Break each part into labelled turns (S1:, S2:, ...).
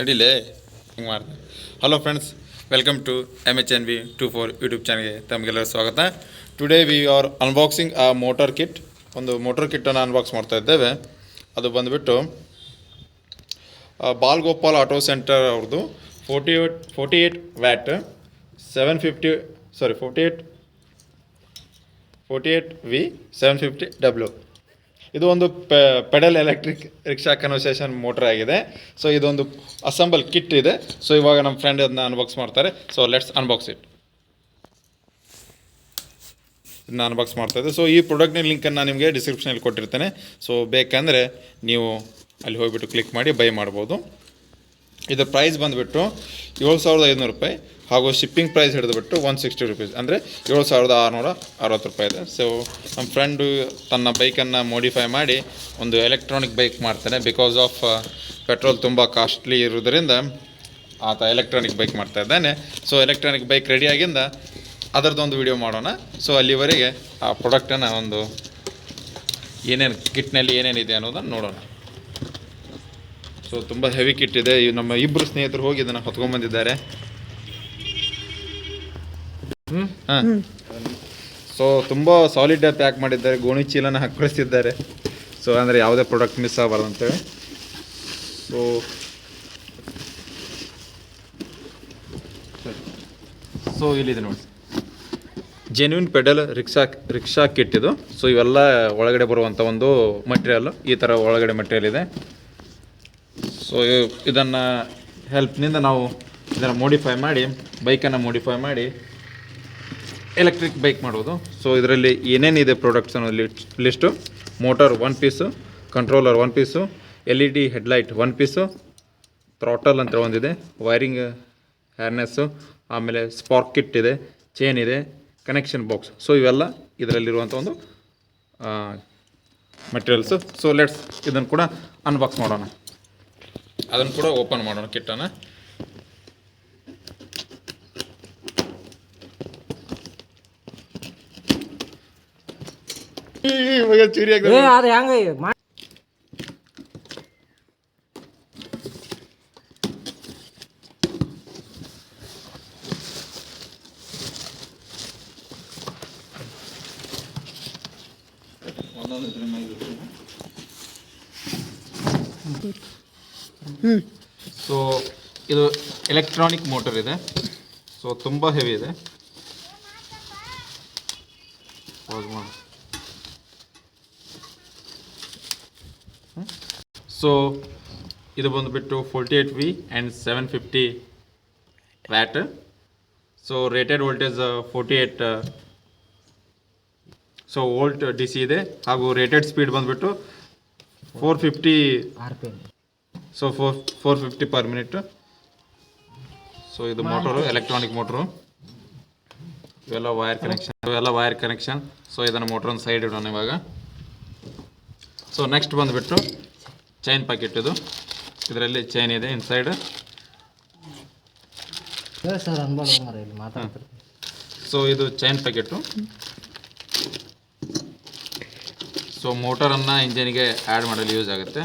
S1: ಅಡಿಲೇ ಹಿಂಗೆ ಮಾಡ್ದೆ. Hello friends, welcome to MHNV24 YouTube ಚಾನಲ್ಗೆ ತಮಗೆಲ್ಲರೂ ಸ್ವಾಗತ. Today we are unboxing a motor kit. ಒಂದು ಮೋಟರ್ ಕಿಟ್ಟನ್ನು ಅನ್ಬಾಕ್ಸ್ ಮಾಡ್ತಾ ಇದ್ದೇವೆ. ಅದು ಬಂದುಬಿಟ್ಟು ಬಾಲ್ಗೋಪಾಲ್ ಆಟೋ ಸೆಂಟರ್ ಅವ್ರದ್ದು 48 ವ್ಯಾಟ್ 48V 750W. ಇದು ಒಂದು pedal electric rickshaw conversation motor ಆಗಿದೆ. ಸೊ ಇದೊಂದು ಅಸೆಂಬಲ್ ಕಿಟ್ ಇದೆ. ಸೊ ಇವಾಗ ನಮ್ಮ ಫ್ರೆಂಡ್ ಅದನ್ನ ಅನ್ಬಾಕ್ಸ್ ಮಾಡ್ತಾರೆ. So let's unbox it. ಇದನ್ನ ಅನ್ಬಾಕ್ಸ್ ಮಾಡ್ತಾಯಿದ್ದೆ. ಸೊ ಈ ಪ್ರಾಡಕ್ಟ್ನ ಲಿಂಕನ್ನು ನಾನು ನಿಮಗೆ ಡಿಸ್ಕ್ರಿಪ್ಷನಲ್ಲಿ ಕೊಟ್ಟಿರ್ತೇನೆ. ಸೊ ಬೇಕಂದರೆ ನೀವು ಅಲ್ಲಿ ಹೋಗಿಬಿಟ್ಟು ಕ್ಲಿಕ್ ಮಾಡಿ ಬೈ ಮಾಡ್ಬೋದು. ಇದರ ಪ್ರೈಸ್ ಬಂದುಬಿಟ್ಟು 7,500 ರೂಪಾಯಿ ಹಾಗೂ ಶಿಪ್ಪಿಂಗ್ ಪ್ರೈಸ್ ಹಿಡಿದುಬಿಟ್ಟು 160 ರುಪೀಸ್, ಅಂದರೆ 7,660 ರೂಪಾಯಿ ಇದೆ. ಸೊ ನಮ್ಮ ಫ್ರೆಂಡು ತನ್ನ ಬೈಕನ್ನು ಮೋಡಿಫೈ ಮಾಡಿ ಒಂದು ಎಲೆಕ್ಟ್ರಾನಿಕ್ ಬೈಕ್ ಮಾಡ್ತಾನೆ. ಬಿಕಾಸ್ ಆಫ್ ಪೆಟ್ರೋಲ್ ತುಂಬ ಕಾಸ್ಟ್ಲಿ ಇರೋದರಿಂದ ಆತ ಎಲೆಕ್ಟ್ರಾನಿಕ್ ಬೈಕ್ ಮಾಡ್ತಾ ಇದ್ದಾನೆ. ಸೊ ಎಲೆಕ್ಟ್ರಾನಿಕ್ ಬೈಕ್ ರೆಡಿಯಾಗಿಂದ ಅದರದ್ದೊಂದು ವಿಡಿಯೋ ಮಾಡೋಣ. ಸೊ ಅಲ್ಲಿವರೆಗೆ ಆ ಪ್ರಾಡಕ್ಟನ್ನು ಒಂದು ಏನೇನು ಕಿಟ್ನಲ್ಲಿ ಏನೇನಿದೆ ಅನ್ನೋದನ್ನು ನೋಡೋಣ. ಸೊ ತುಂಬ ಹೆವಿ ಕಿಟ್ ಇದೆ. ನಮ್ಮ ಇಬ್ಬರು ಸ್ನೇಹಿತರು ಹೋಗಿ ಇದನ್ನು ಹೊತ್ಕೊಂಡ್ಬಂದಿದ್ದಾರೆ. ಸೊ ತುಂಬ ಸಾಲಿಡ್ ಪ್ಯಾಕ್ ಮಾಡಿದ್ದಾರೆ. ಗೋಣಿ ಚೀಲನ ಹಾಕಿಸಿದ್ದಾರೆ. ಸೊ ಅಂದರೆ ಯಾವುದೇ ಪ್ರಾಡಕ್ಟ್ ಮಿಸ್ ಆಗಬಾರ್ದು ಅಂತೇಳಿ. ಸೊ ಇಲ್ಲಿದೆ ನೋಡಿ, ಜೆನ್ಯೂನ್ ಪೆಡಲ್ ರಿಕ್ಷಾ ಕಿಟ್ ಇದು. ಸೊ ಇವೆಲ್ಲ ಒಳಗಡೆ ಬರುವಂಥ ಒಂದು ಮಟೀರಿಯಲ್. ಈ ಥರ ಒಳಗಡೆ ಮಟೀರಿಯಲ್ ಇದೆ. ಸೊ ಇದನ್ನು ಹೆಲ್ಪ್ನಿಂದ ನಾವು ಇದನ್ನು ಮೋಡಿಫೈ ಮಾಡಿ ಬೈಕನ್ನು ಮೋಡಿಫೈ ಮಾಡಿ ಎಲೆಕ್ಟ್ರಿಕ್ ಬೈಕ್ ಮಾಡೋದು. ಸೊ ಇದರಲ್ಲಿ ಏನೇನಿದೆ ಪ್ರಾಡಕ್ಟ್ಸ್ ಅನ್ನೋ list: motor 1 piece, controller 1 piece, LED headlight 1 piece, throttle ಅಂತ ಒಂದಿದೆ, ವೈರಿಂಗ್ ಹ್ಯಾರ್ನೆಸ್ಸು, ಆಮೇಲೆ ಸ್ಪಾರ್ಕ್ ಕಿಟ್ ಇದೆ, ಚೈನ್ ಇದೆ, ಕನೆಕ್ಷನ್ ಬಾಕ್ಸ್. ಸೊ ಇವೆಲ್ಲ ಇದರಲ್ಲಿರುವಂಥ ಒಂದು ಮಟೀರಿಯಲ್ಸು. ಸೊ ಲೆಟ್ಸ್ ಇದನ್ನು ಕೂಡ ಅನ್ಬಾಕ್ಸ್ ಮಾಡೋಣ. ಅದನ್ನು ಕೂಡ ಓಪನ್ ಮಾಡೋಣ ಕಿಟ್ಟನ್ನು. ಚೂರಿ ಸೊ ಇದು ಎಲೆಕ್ಟ್ರಾನಿಕ್ ಮೋಟರ್ ಇದೆ. ಸೊ ತುಂಬ ಹೆವಿ ಇದೆ. ಸೊ ಇದು ಬಂದುಬಿಟ್ಟು 48V and 750 watt. So rated voltage 48 so volt DC ಇದೆ. ಹಾಗೂ ರೇಟೆಡ್ ಸ್ಪೀಡ್ ಬಂದುಬಿಟ್ಟು 450 RPM. So 450 per minute. So ಇದು ಮೋಟರು, ಎಲೆಕ್ಟ್ರಾನಿಕ್ ಮೋಟ್ರು. ಇವೆಲ್ಲ ವೈರ್ ಕನೆಕ್ಷನ್. ಸೊ ಇದನ್ನು ಮೋಟ್ರ್ ಒಂದು ಸೈಡ್ ಇಡೋಣ ಇವಾಗ. ಸೊ ನೆಕ್ಸ್ಟ್ ಬಂದುಬಿಟ್ಟು ಚೈನ್ ಪ್ಯಾಕೆಟ್. ಇದು ಇದರಲ್ಲಿ ಚೈನ್ ಇದೆ ಇನ್ಸೈಡ್. ಸೊ ಇದು ಚೈನ್ ಪ್ಯಾಕೆಟು. ಸೊ ಮೋಟರನ್ನು ಇಂಜಿನಿಗೆ ಆ್ಯಡ್ ಮಾಡಲು ಯೂಸ್ ಆಗುತ್ತೆ.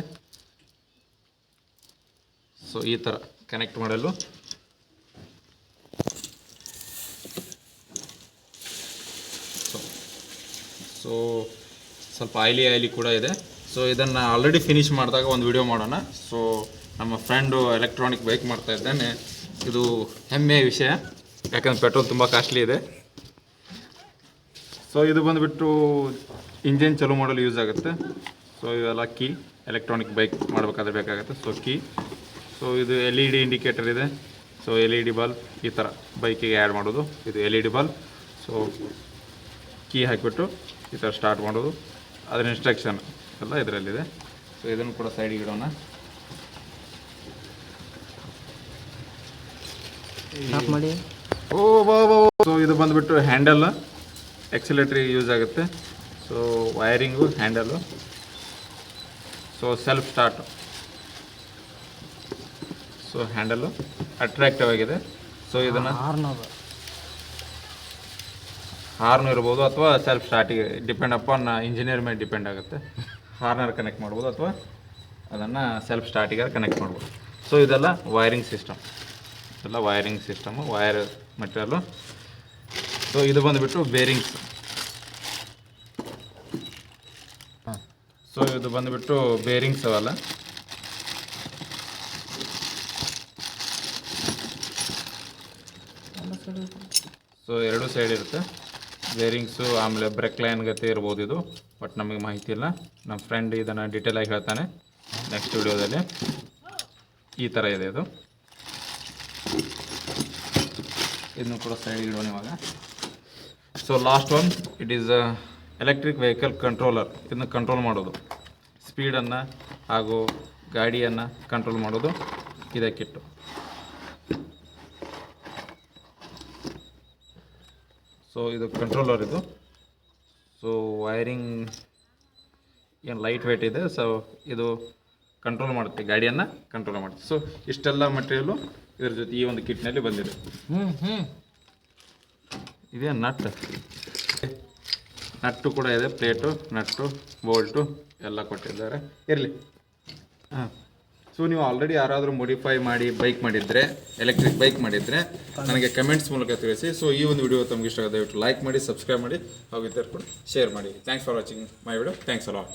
S1: ಸೊ ಈ ಥರ ಕನೆಕ್ಟ್ ಮಾಡಲು. ಸೊ ಸ್ವಲ್ಪ ಆಯ್ಲಿ ಕೂಡ ಇದೆ. ಸೊ ಇದನ್ನು ಆಲ್ರೆಡಿ ಫಿನಿಶ್ ಮಾಡಿದಾಗ ಒಂದು ವಿಡಿಯೋ ಮಾಡೋಣ. ಸೊ ನಮ್ಮ ಫ್ರೆಂಡು ಎಲೆಕ್ಟ್ರಾನಿಕ್ ಬೈಕ್ ಮಾಡ್ತಾ ಇದ್ದಾನೆ. ಇದು ಹೆಮ್ಮೆಯ ವಿಷಯ, ಯಾಕಂದರೆ ಪೆಟ್ರೋಲ್ ತುಂಬ ಕಾಸ್ಟ್ಲಿ ಇದೆ. ಸೊ ಇದು ಬಂದುಬಿಟ್ಟು ಇಂಜಿನ್ ಚಾಲೂ ಮಾಡಲು ಯೂಸ್ ಆಗುತ್ತೆ. ಸೊ ಇವೆಲ್ಲ ಕೀ, ಎಲೆಕ್ಟ್ರಾನಿಕ್ ಬೈಕ್ ಮಾಡಬೇಕಾದ್ರೆ ಬೇಕಾಗುತ್ತೆ. So key. ಸೊ ಇದು LED ಇಂಡಿಕೇಟರ್ ಇದೆ. ಸೊ LED ಬಲ್ಬ್ ಈ ಥರ ಬೈಕಿಗೆ ಆ್ಯಡ್ ಮಾಡೋದು. ಇದು LED ಬಲ್ಬ್. ಸೊ ಕೀ ಹಾಕಿಬಿಟ್ಟು ಈ ಥರ ಸ್ಟಾರ್ಟ್ ಮಾಡೋದು. ಅದರ ಇನ್ಸ್ಟ್ರಕ್ಷನ್ ಎಲ್ಲ ಇದರಲ್ಲಿದೆ. ಸೊ ಇದನ್ನು ಕೂಡ ಸೈಡಿಗೆ ಇಡೋಣ. ಮಾಡಿ ಸೊ ಇದು ಬಂದುಬಿಟ್ಟು ಹ್ಯಾಂಡಲ್, ಎಕ್ಸಿಲೇಟ್ರಿಗೆ ಯೂಸ್ ಆಗುತ್ತೆ. So wiring, handle. So self start. So handle attractive ಆಗಿದೆ. ಸೊ ಇದನ್ನು ಹಾರ್ನ್ ಇರ್ಬೋದು ಅಥವಾ ಸೆಲ್ಫ್ ಸ್ಟಾರ್ಟಿಗೆ ಡಿಪೆಂಡ್ ಅಪಾನ್ ಇಂಜಿನಿಯರ್ ಮೇಲೆ ಡಿಪೆಂಡ್ ಆಗುತ್ತೆ. ಹಾರ್ನರ್ ಕನೆಕ್ಟ್ ಮಾಡ್ಬೋದು ಅಥವಾ ಅದನ್ನು ಸೆಲ್ಫ್ ಸ್ಟಾರ್ಟಿಗೆ ಕನೆಕ್ಟ್ ಮಾಡ್ಬೋದು. ಸೊ ಇದೆಲ್ಲ ವೈರಿಂಗ್ ಸಿಸ್ಟಮ್, ಇದೆಲ್ಲ wiring system, wire material. So ಇದು ಬಂದುಬಿಟ್ಟು ಬೇರಿಂಗ್ಸ್. ಸೊ ಇದು ಬಂದುಬಿಟ್ಟು ಬೇರಿಂಗ್ಸ್ ಅವೆಲ್ಲ. ಸೊ 2 ಸೈಡ್ ಇರುತ್ತೆ ಬೇರಿಂಗ್ಸು. ಆಮೇಲೆ ಬ್ರೇಕ್ ಲೈನ್ ಗತಿ ಇರ್ಬೋದು ಇದು, ಬಟ್ ನಮಗೆ ಮಾಹಿತಿ ಇಲ್ಲ. ನಮ್ಮ ಫ್ರೆಂಡ್ ಇದನ್ನು ಡೀಟೇಲಾಗಿ ಹೇಳ್ತಾನೆ ನೆಕ್ಸ್ಟ್ ವಿಡಿಯೋದಲ್ಲಿ. ಈ ಥರ ಇದೆ ಇದು. ಇದನ್ನು ಕೂಡ ಸೈಡ್ ಇಡೋಣ ಇವಾಗ. So last one, it is electric vehicle controller. ಇದನ್ನು ಕಂಟ್ರೋಲ್ ಮಾಡೋದು, ಸ್ಪೀಡನ್ನು ಹಾಗೂ ಗಾಡಿಯನ್ನು ಕಂಟ್ರೋಲ್ ಮಾಡೋದು ಇದಕ್ಕಿಟ್ಟು. ಸೊ ಇದು ಕಂಟ್ರೋಲರ್ ಇದು. ಸೊ ವೈರಿಂಗ್ ಏನು ಲೈಟ್ ವೇಟ್ ಇದೆ. ಸೊ ಇದು ಕಂಟ್ರೋಲ್ ಮಾಡುತ್ತೆ, ಗಾಡಿಯನ್ನು ಕಂಟ್ರೋಲ್ ಮಾಡುತ್ತೆ. ಸೊ ಇಷ್ಟೆಲ್ಲ ಮಟೀರಿಯಲು ಇದರ ಜೊತೆ ಈ ಒಂದು ಕಿಟ್ನಲ್ಲಿ ಬಂದಿದೆ. ಇದೇ ನಟ್ಟು ಕೂಡ ಇದೆ, ಪ್ಲೇಟು, ನಟ್ಟು, ಬೋಲ್ಟು ಎಲ್ಲ ಕೊಟ್ಟಿದ್ದಾರೆ. ಇರಲಿ. ಹಾಂ, ಸೊ ನೀವು ಆಲ್ರೆಡಿ ಯಾರಾದರೂ ಮಾಡಿಫೈ ಮಾಡಿ ಬೈಕ್ ಮಾಡಿದರೆ, ಎಲೆಕ್ಟ್ರಿಕ್ ಬೈಕ್ ಮಾಡಿದರೆ ನನಗೆ ಕಮೆಂಟ್ಸ್ ಮೂಲಕ ತಿಳಿಸಿ. ಸೊ ಈ ಒಂದು ವಿಡಿಯೋ ತಮಗೆ ಇಷ್ಟ ಆಗುತ್ತೆ, ದಯವಿಟ್ಟು ಲೈಕ್ ಮಾಡಿ, ಸಬ್ಸ್ಕ್ರೈಬ್ ಮಾಡಿ, ಹಾಗೂ ಇತರ ಕೂಡ ಶೇರ್ ಮಾಡಿ. Thanks for watching my video. Thanks a lot.